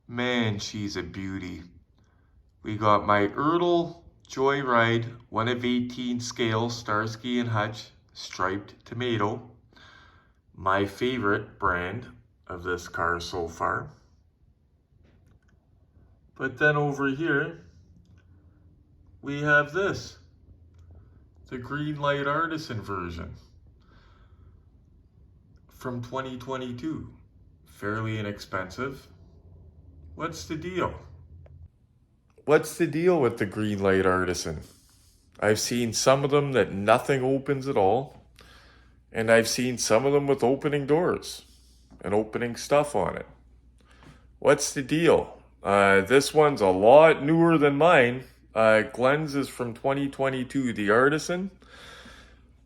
Man, she's a beauty. We got my ERTL Joyride 1 of 18 scale Starsky and Hutch striped tomato. My favorite brand of this car so far. But then over here, we have this, the Greenlight Artisan version from 2022. Fairly inexpensive. What's the deal? What's the deal with the Greenlight Artisan? I've seen some of them that nothing opens at all, and I've seen some of them with opening doors and opening stuff on it. What's the deal? This one's a lot newer than mine. Glenn's is from 2022, the Artisan.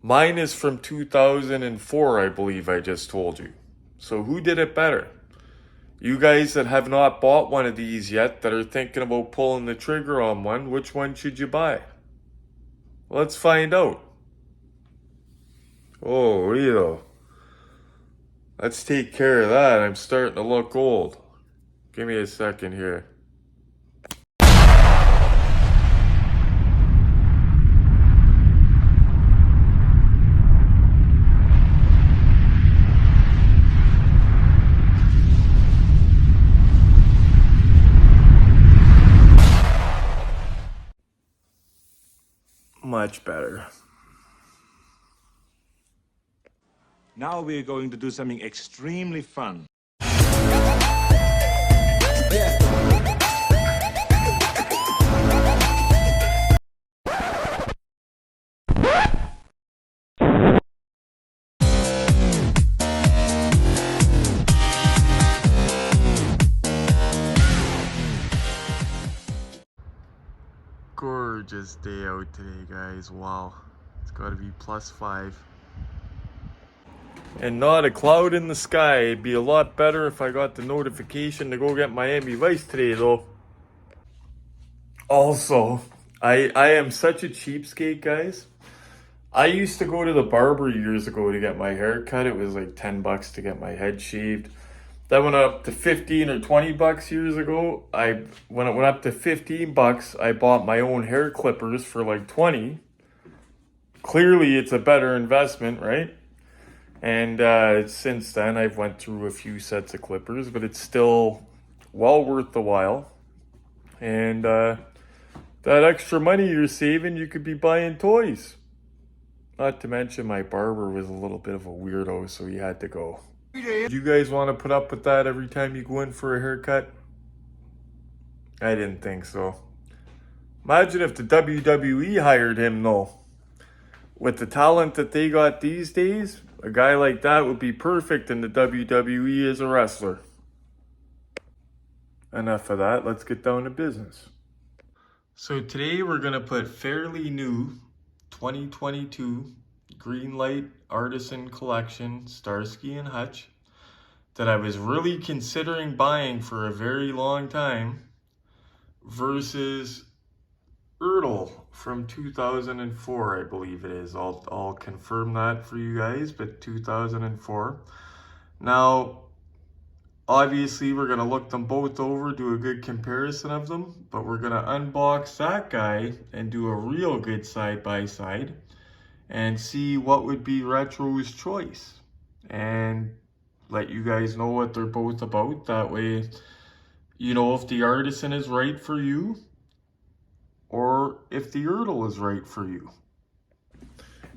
Mine is from 2004, I believe I just told you. So who did it better? You guys that have not bought one of these yet, that are thinking about pulling the trigger on one, which one should you buy? Let's find out. Oh, Leo. Let's take care of that. I'm starting to look old. Give me a second here. Much better. Now we're going to do something extremely fun. Gorgeous day out today, guys. Wow. It's got to be +5. And not a cloud in the sky. It'd be a lot better if I got the notification to go get Miami Vice today, though. Also, I am such a cheapskate, guys. I used to go to the barber years ago to get my hair cut. It was like $10 to get my head shaved. That went up to 15 or 20 bucks years ago. When it went up to 15 bucks, I bought my own hair clippers for like 20. Clearly, it's a better investment, right? And since then, I've went through a few sets of clippers, but it's still well worth the while. And that extra money you're saving, you could be buying toys. Not to mention my barber was a little bit of a weirdo, so he had to go. Do you guys want to put up with that every time you go in for a haircut? I didn't think so. Imagine if the WWE hired him, though. With the talent that they got these days, a guy like that would be perfect in the WWE as a wrestler. Enough of that, let's get down to business. So today we're going to put fairly new 2022 Greenlight Artisan Collection Starsky and Hutch that I was really considering buying for a very long time versus ERTL from 2004, I believe it is. I'll confirm that for you guys, but 2004. Now, obviously, we're going to look them both over, do a good comparison of them, but we're going to unbox that guy and do a real good side-by-side and see what would be Retro's choice and let you guys know what they're both about. That way, you know if the Artisan is right for you or if the ERTL is right for you.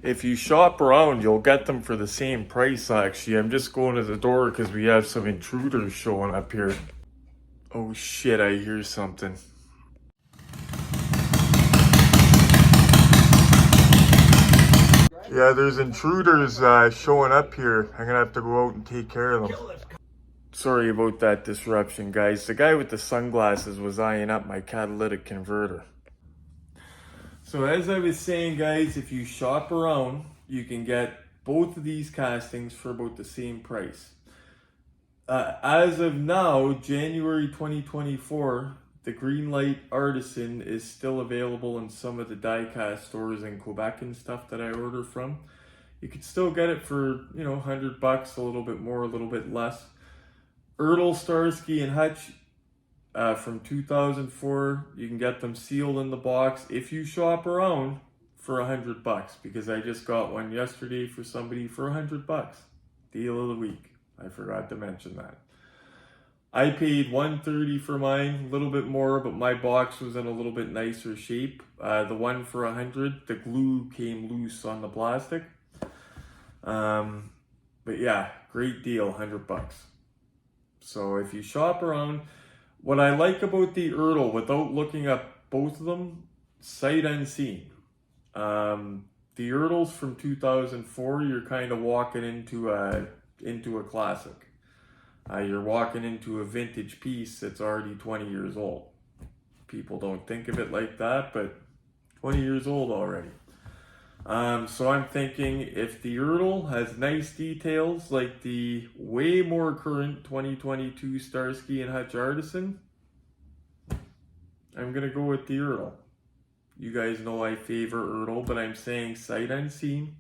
If you shop around, you'll get them for the same price, actually. I'm just going to the door because we have some intruders showing up here. Oh shit, I hear something. Yeah, there's intruders showing up here. I'm gonna have to go out and take care of them. Sorry about that disruption, guys. The guy with the sunglasses was eyeing up my catalytic converter. So as I was saying, guys, if you shop around, you can get both of these castings for about the same price. As of now, January 2024, the Greenlight Artisan is still available in some of the die-cast stores in Quebec and stuff that I order from. You could still get it for, you know, $100, a little bit more, a little bit less. ERTL Starsky and Hutch, from 2004. You can get them sealed in the box if you shop around for $100, because I just got one yesterday for somebody for $100. Deal of the week. I forgot to mention that. I paid $130 for mine, a little bit more, but my box was in a little bit nicer shape. The one for $100, the glue came loose on the plastic. But yeah, great deal, $100. So if you shop around, what I like about the ERTL, without looking up both of them, sight unseen. The ERTLs from 2004, you're kind of walking into a classic. You're walking into a vintage piece that's already 20 years old. People don't think of it like that, but 20 years old already. So I'm thinking if the ERTL has nice details like the way more current 2022 Starsky and Hutch Artisan, I'm going to go with the ERTL. You guys know I favor ERTL, but I'm saying sight unseen.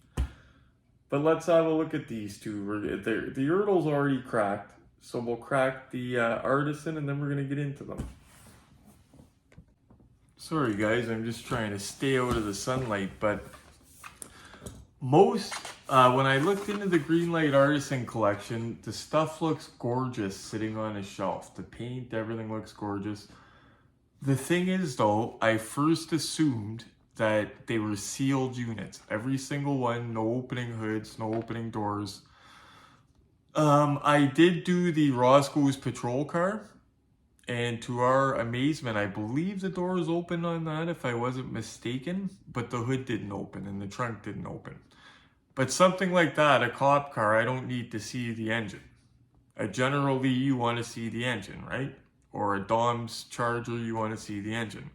But let's have a look at these two. The ERTL's already cracked, so we'll crack the Artisan and then we're going to get into them. Sorry guys, I'm just trying to stay out of the sunlight, but when I looked into the Greenlight Artisan collection, the stuff looks gorgeous sitting on a shelf. The paint, everything looks gorgeous. The thing is though, I first assumed that they were sealed units. Every single one, no opening hoods, no opening doors. I did do the Roscoe's patrol car, and to our amazement, I believe the doors opened on that if I wasn't mistaken, but the hood didn't open and the trunk didn't open. But something like that, a cop car, I don't need to see the engine. Generally, you want to see the engine, right? Or a Dom's Charger, you want to see the engine.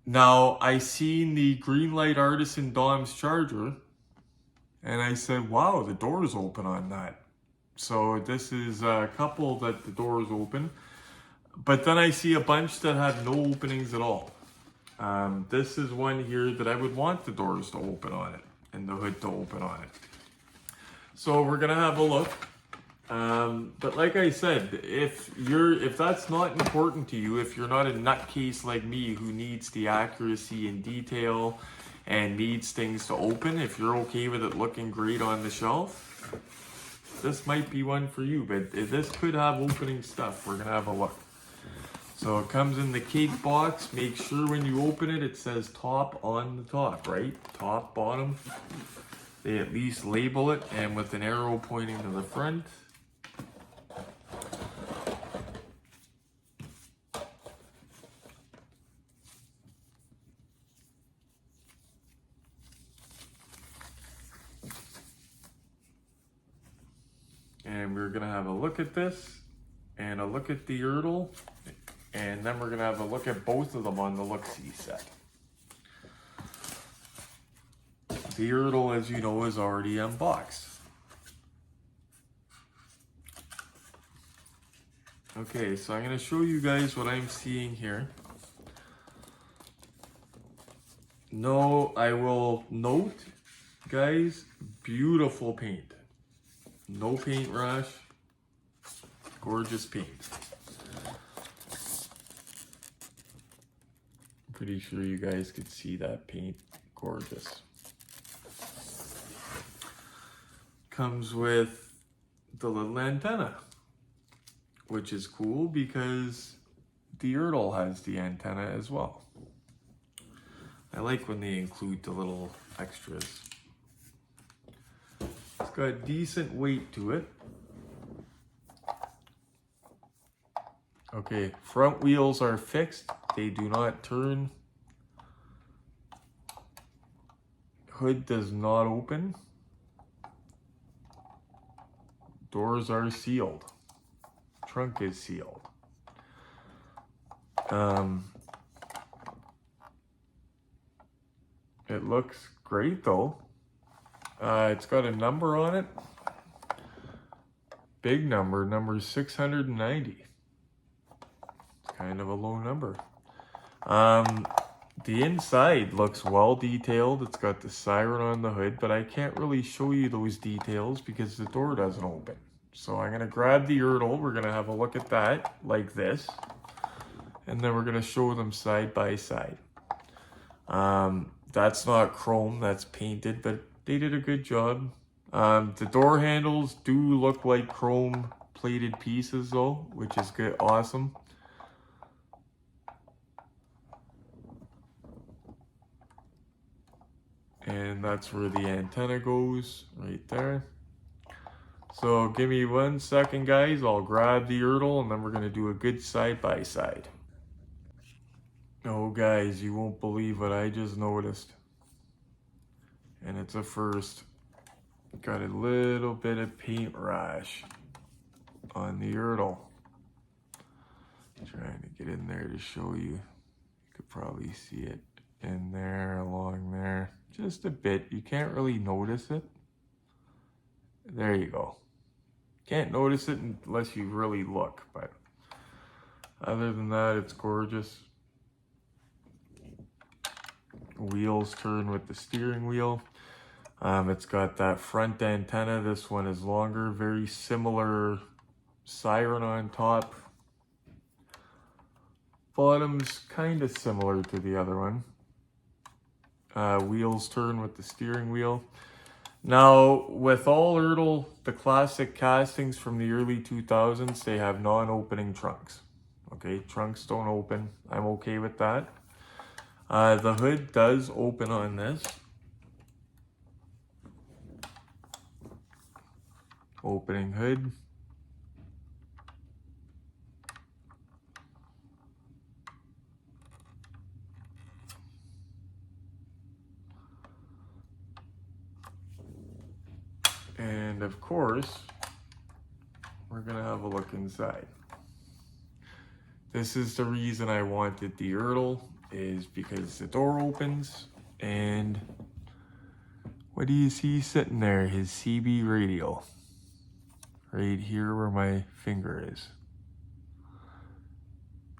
Now, I seen the Greenlight Artisan Dom's Charger, and I said, wow, the door's open on that. So this is a couple that the door's open. But then I see a bunch that have no openings at all. This is one here that I would want the doors to open on it and the hood to open on it. So we're gonna have a look. But like I said, if that's not important to you, if you're not a nutcase like me who needs the accuracy and detail and needs things to open, if you're okay with it looking great on the shelf, this might be one for you. But this could have opening stuff. We're gonna have a look. So it comes in the cake box. Make sure when you open it, it says top on the top, right? Top, bottom. They at least label it, and with an arrow pointing to the front. And we're gonna have a look at this, and a look at the ERTL, and then we're gonna have a look at both of them on the look-see set. The ERTL, as you know, is already unboxed. Okay, so I'm gonna show you guys what I'm seeing here. No, I will note, guys, beautiful paint. No paint rush, gorgeous paint. Pretty sure you guys could see that paint, gorgeous. Comes with the little antenna, which is cool because the ERTL has the antenna as well. I like when they include the little extras. It's got decent weight to it. Okay, front wheels are fixed. They do not turn. Hood does not open. Doors are sealed. Trunk is sealed. It looks great though. It's got a number on it. Big number, number 690. It's kind of a low number. The inside looks well detailed. It's got the siren on the hood, but I can't really show you those details because the door doesn't open. So I'm gonna grab the ERTL. We're gonna have a look at that like this. and then we're gonna show them side by side. That's not chrome, that's painted, but they did a good job. The door handles do look like chrome plated pieces though, which is good, awesome. And that's where the antenna goes, right there. So give me 1 second, guys. I'll grab the ERTL and then we're gonna do a good side by side. Oh guys, you won't believe what I just noticed. And it's a first. Got a little bit of paint rash on the ERTL. Trying to get in there to show you. You could probably see it in there, along there. Just a bit. You can't really notice it. There you go. Can't notice it unless you really look, but other than that, it's gorgeous. Wheels turn with the steering wheel. It's got that front antenna. This one is longer, very similar siren on top. Bottom's kind of similar to the other one. Wheels turn with the steering wheel. Now, with all ERTL, the classic castings from the early 2000s, they have non-opening trunks. Okay, trunks don't open. I'm okay with that. The hood does open on this. Opening hood. And of course, we're gonna have a look inside. This is the reason I wanted the ERTL, is because the door opens and what do you see sitting there? His CB radio. Right here where my finger is.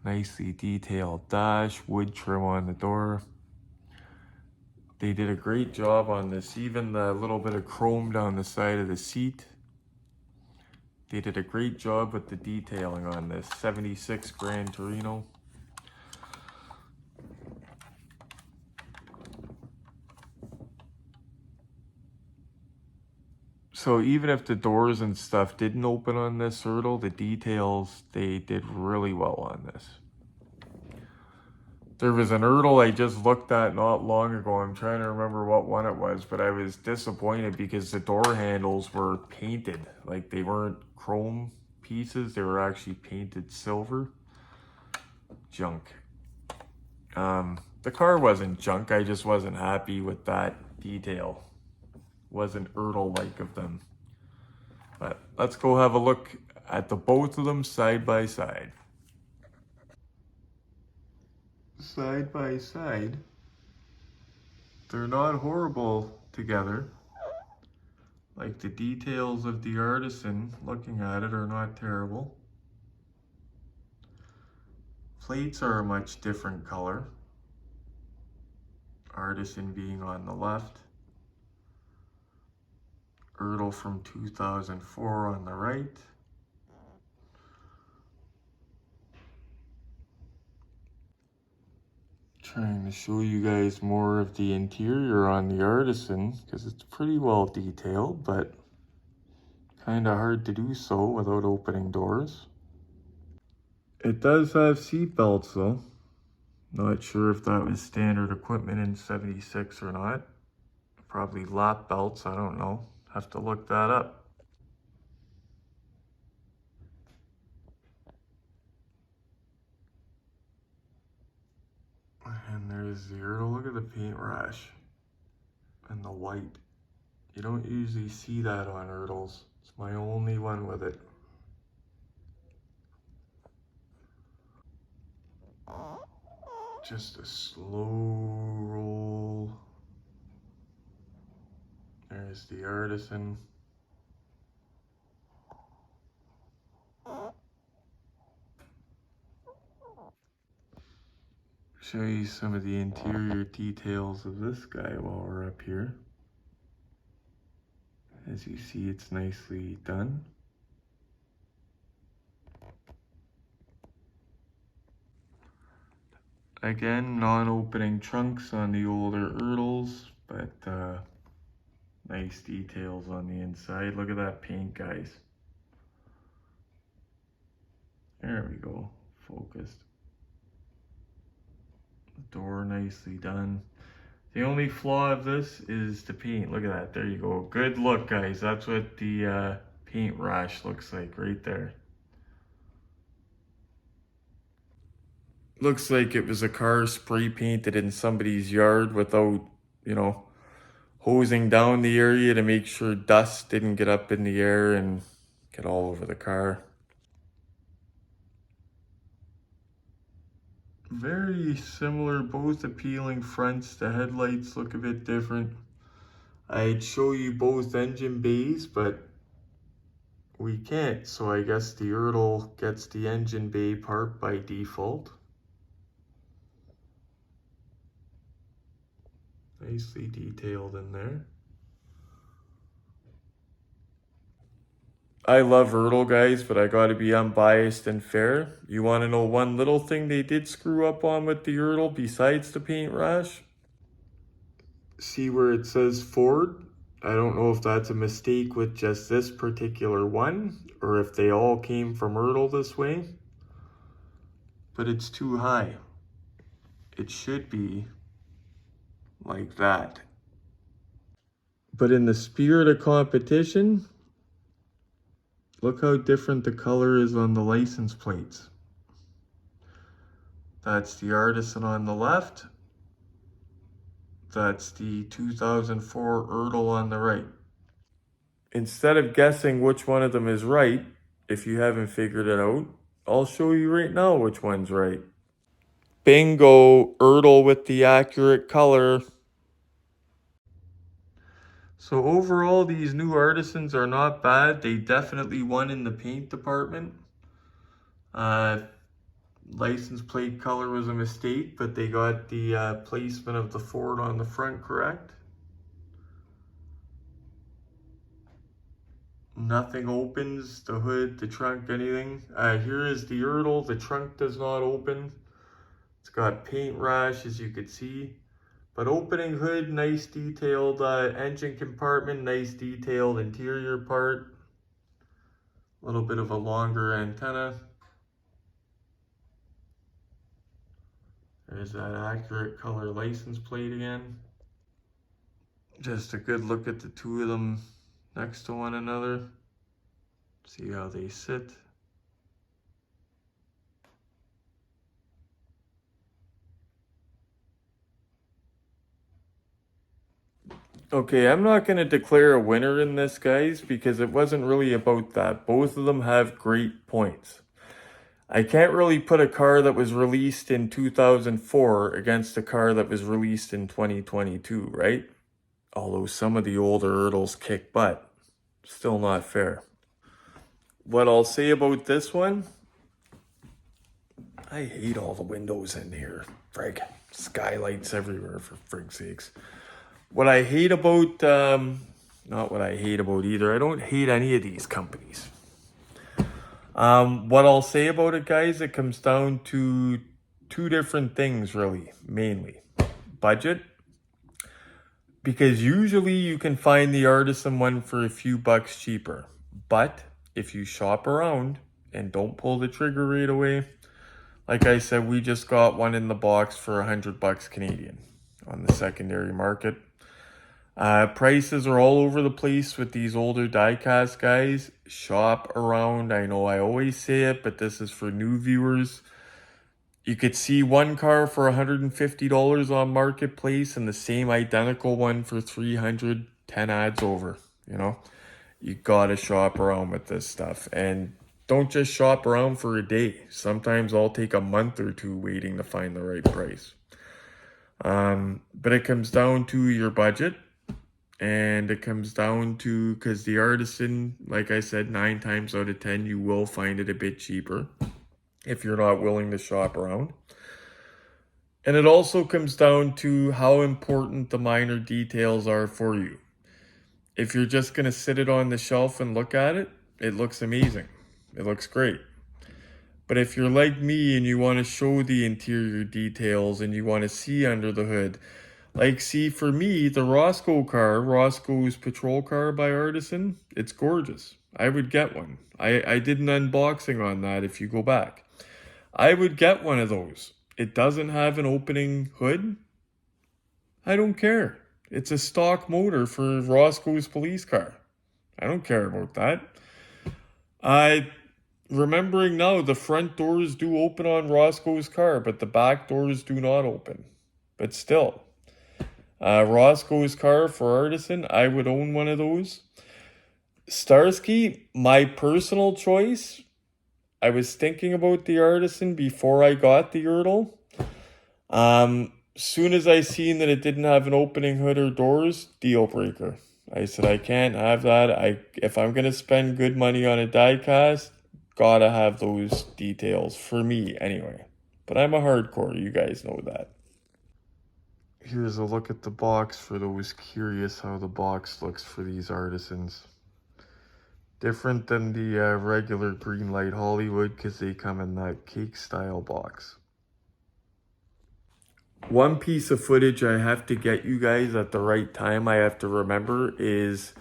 Nicely detailed dash, wood trim on the door. They did a great job on this, even the little bit of chrome down the side of the seat. They did a great job with the detailing on this 76 Gran Torino. So even if the doors and stuff didn't open on this ERTL, the details, they did really well on this. There was an ERTL I just looked at not long ago. I'm trying to remember what one it was, but I was disappointed because the door handles were painted. Like, they weren't chrome pieces, they were actually painted silver. Junk. The car wasn't junk, I just wasn't happy with that detail. Wasn't ERTL-like of them. But let's go have a look at the both of them side by side. Side by side, they're not horrible together. Like, the details of the Artisan, looking at it, are not terrible. Plates are a much different color. Artisan being on the left. ERTL from 2004 on the right. Trying to show you guys more of the interior on the Artisan because it's pretty well detailed, but kind of hard to do so without opening doors. It does have seat belts though. Not sure if that was standard equipment in 76 or not. Probably lap belts, I don't know. Have to look that up. And there's the ERTL. Look at the paint rash and the white. You don't usually see that on ERTLs. It's my only one with it. Just a slow roll. There's the Artisan. Show you some of the interior details of this guy while we're up here. As you see, it's nicely done. Again, non-opening trunks on the older ERTLs, but nice details on the inside. Look at that paint, guys. There we go, focused. The door nicely done. The only flaw of this is the paint. Look at that, there you go. Good look, guys. That's what the paint rash looks like right there. Looks like it was a car spray painted in somebody's yard without, you know, hosing down the area to make sure dust didn't get up in the air and get all over the car. Very similar, both appealing fronts. The headlights look a bit different. I'd show you both engine bays, but we can't, so I guess the ERTL gets the engine bay part by default. Nicely detailed in there. I love ERTL, guys, but I gotta be unbiased and fair. You wanna know one little thing they did screw up on with the ERTL besides the paint rash? See where it says Ford? I don't know if that's a mistake with just this particular one, or if they all came from ERTL this way. But it's too high. It should be like that. But in the spirit of competition, look how different the color is on the license plates. That's the Artisan on the left. That's the 2004 ERTL on the right. Instead of guessing which one of them is right, if you haven't figured it out, I'll show you right now which one's right. Bingo, ERTL with the accurate color. So overall, these new Artisans are not bad. They definitely won in the paint department. License plate color was a mistake, but they got the placement of the Ford on the front correct. Nothing opens, the hood, the trunk, anything. Here is the ERTL. The trunk does not open. It's got paint rash, as you could see. But opening hood, nice detailed engine compartment, nice detailed interior part. A little bit of a longer antenna. There's that accurate color license plate again. Just a good look at the two of them next to one another. See how they sit. Okay, I'm not going to declare a winner in this, guys, because it wasn't really about that. Both of them have great points. I can't really put a car that was released in 2004 against a car that was released in 2022, right? Although some of the older ERTLs kick butt. Still not fair. What I'll say about this one, I hate all the windows in here. Frig. Skylights everywhere, for frig's sakes. What I hate about, not what I hate about either. I don't hate any of these companies. What I'll say about it, guys, it comes down to two different things, really, mainly. Budget. Because usually you can find the Artisan one for a few bucks cheaper. But if you shop around and don't pull the trigger right away, like I said, we just got one in the box for $100 Canadian on the secondary market. Prices are all over the place with these older die-cast guys. Shop around. I know I always say it, but this is for new viewers. You could see one car for $150 on Marketplace and the same identical one for $300, 10 ads over, you know. You gotta shop around with this stuff. And don't just shop around for a day. Sometimes I'll take a month or two waiting to find the right price. But it comes down to your budget. And it comes down to, because the Artisan, like I said, 9 times out of 10, you will find it a bit cheaper if you're not willing to shop around. And it also comes down to how important the minor details are for you. If you're just going to sit it on the shelf and look at it, it looks amazing. It looks great. But if you're like me and you want to show the interior details and you want to see under the hood, like, see, for me, the Roscoe's patrol car by Artisan, it's gorgeous. I would get one. I did an unboxing on that if you go back. I would get one of those. It doesn't have an opening hood. I don't care. It's a stock motor for Roscoe's police car. I don't care about that. Remembering now, the front doors do open on Roscoe's car, but the back doors do not open. But still, Roscoe's car for Artisan, I would own one of those. Starsky, my personal choice, I was thinking about the Artisan before I got the ERTL. Soon as I seen that it didn't have an opening hood or doors, deal breaker. I said, I can't have that. If I'm going to spend good money on a diecast, gotta have those details, for me anyway. But I'm a hardcore, you guys know that. Here's a look at the box for those curious how the box looks for these Artisans. Different than the regular Greenlight Hollywood because they come in that cake style box. One piece of footage I have to get you guys at the right time, I have to remember, is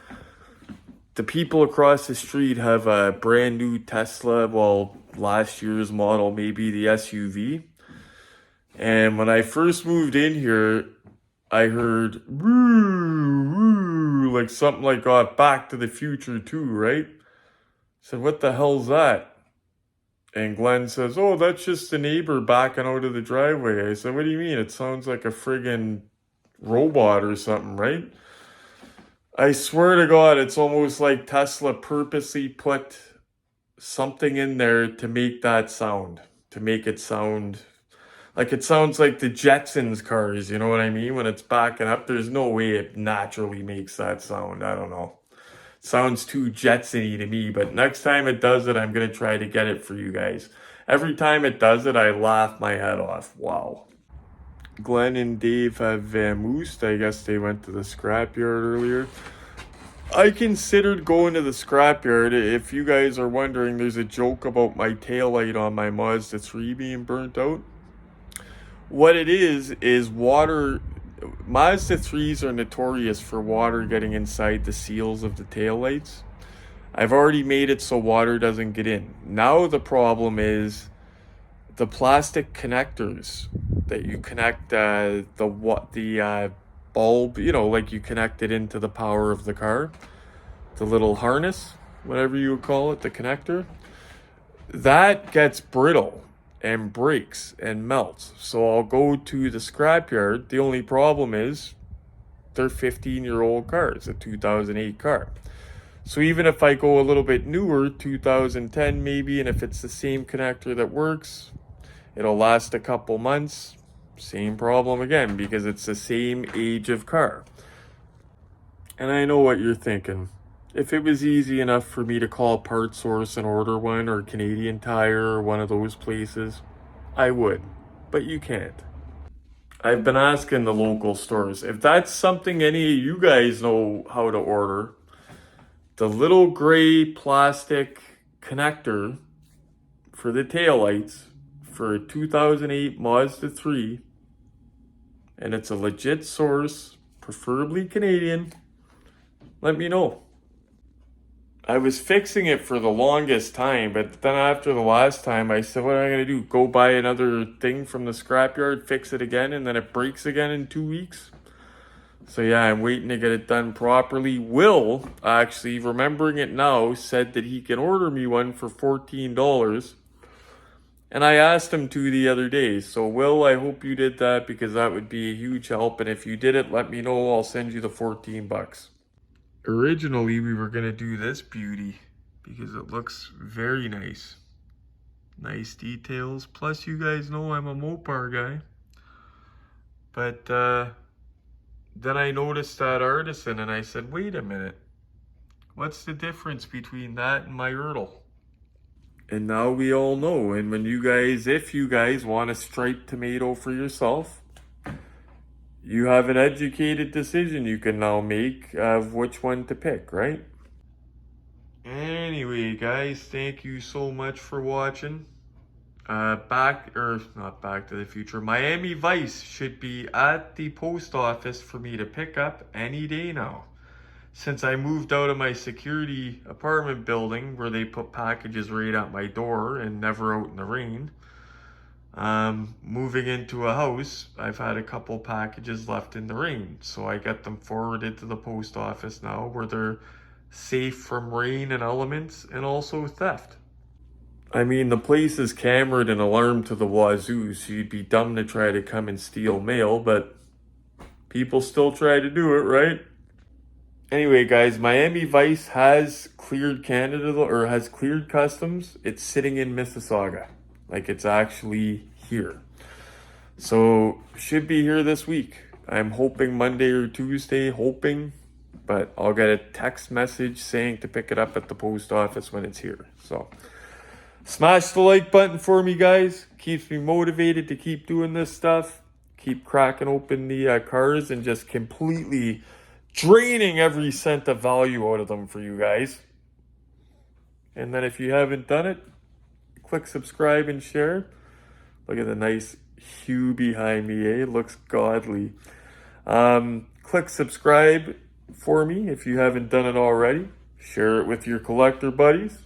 the people across the street have a brand new Tesla, well, last year's model, maybe the SUV. And when I first moved in here, I heard woo, woo, like something like Back to the Future 2, right? I said, what the hell's that? And Glenn says, oh, that's just the neighbor backing out of the driveway. I said, what do you mean? It sounds like a friggin' robot or something, right? I swear to God, it's almost like Tesla purposely put something in there to make that sound. To make it sound like it sounds like the Jetsons cars, you know what I mean? When it's backing up, there's no way it naturally makes that sound. I don't know. Sounds too Jetson-y to me, but next time it does it, I'm going to try to get it for you guys. Every time it does it, I laugh my head off. Wow. Glenn and Dave have vamoosed. I guess they went to the scrapyard earlier. I considered going to the scrapyard. If you guys are wondering, there's a joke about my taillight on my Mazda 3 being burnt out. What it is water. Mazda 3s are notorious for water getting inside the seals of the taillights. I've already made it so water doesn't get in. Now the problem is the plastic connectors that you connect the bulb, you know, like you connect it into the power of the car. The little harness, whatever you would call it, the connector. That gets brittle and breaks and melts. So I'll go to the scrapyard. The only problem is they're 15-year-old cars, a 2008 car. So even if I go a little bit newer, 2010 maybe, and if it's the same connector that works, it'll last a couple months. Same problem again, because it's the same age of car. And I know what you're thinking. If it was easy enough for me to call Part Source and order one, or Canadian Tire or one of those places, I would. But you can't. I've been asking the local stores, if that's something any of you guys know how to order, the little gray plastic connector for the taillights for a 2008 Mazda 3, and it's a legit source, preferably Canadian, let me know. I was fixing it for the longest time, but then after the last time, I said, what am I going to do? Go buy another thing from the scrapyard, fix it again, and then it breaks again in 2 weeks? So yeah, I'm waiting to get it done properly. Will, actually, remembering it now, said that he can order me one for $14. And I asked him to the other day. So Will, I hope you did that, because that would be a huge help. And if you did it, let me know. I'll send you the 14 bucks. Originally, we were going to do this beauty because it looks very nice. Nice details. Plus, you guys know I'm a Mopar guy. But then I noticed that Artisan and I said, wait a minute. What's the difference between that and my ERTL? And now we all know. And when you guys, if you guys want a striped tomato for yourself, you have an educated decision you can now make of which one to pick, right? Anyway, guys, thank you so much for watching. not Back to the Future, Miami Vice should be at the post office for me to pick up any day now. Since I moved out of my security apartment building where they put packages right at my door and never out in the rain, moving into a house, I've had a couple packages left in the rain. So I get them forwarded to the post office now where they're safe from rain and elements and also theft. I mean, the place is cambered and alarmed to the wazoo, so you'd be dumb to try to come and steal mail, but people still try to do it, right? Anyway, guys, Miami Vice has cleared Canada, or has cleared customs. It's sitting in Mississauga. Like, it's actually here. So, should be here this week. I'm hoping Monday or Tuesday, but I'll get a text message saying to pick it up at the post office when it's here. So, smash the like button for me, guys. Keeps me motivated to keep doing this stuff. Keep cracking open the cars and just completely draining every cent of value out of them for you guys. And then if you haven't done it, click subscribe and share. Look at the nice hue behind me, eh? It looks godly. Click subscribe for me if you haven't done it already. Share it with your collector buddies.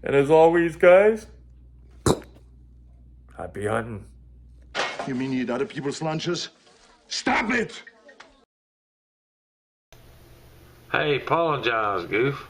And as always, guys, happy hunting. You mean you eat other people's lunches? Stop it! Hey, apologize, Goof.